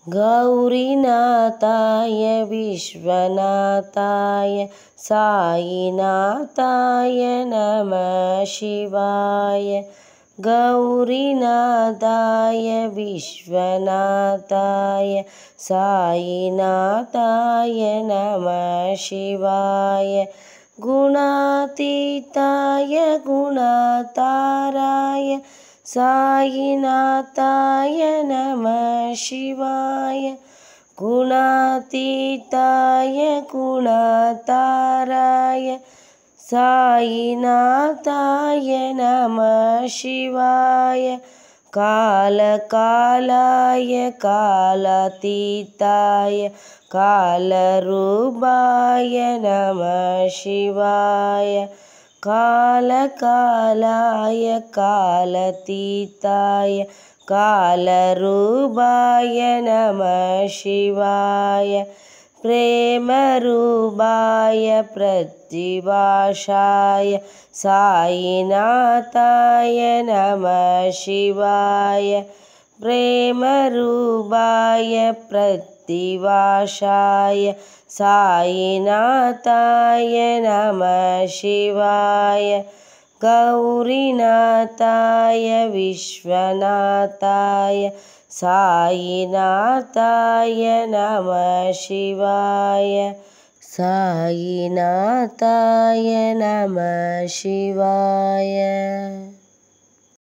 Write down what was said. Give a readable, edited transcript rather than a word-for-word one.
गौरीनाथाय विश्वनाथाय साईनाथाय नमः शिवाय। गौरीनाथाय विश्वनाथाय साईनाथाय नमः शिवाय। गुणातीताय गुणाताराय साईनाथाय नमः शिवाय। गुणातीताय गुणाताराय साईनाथाय नमः शिवाय। कालकालाय कालातीताय कालरूपाय नमः शिवाय। कालकालाय कालातीताय कालरूपाय नमः शिवाय। प्रेमरूपाय प्रतिभाशाय साईनाथाय नमः शिवाय। प्रेमरूपाय प्रतिभाशाय साईनाथाय नमः शिवाय। गौरीनाथाय विश्वनाथाय साईनाथाय नमः शिवाय। साईनाथाय नमः शिवाय।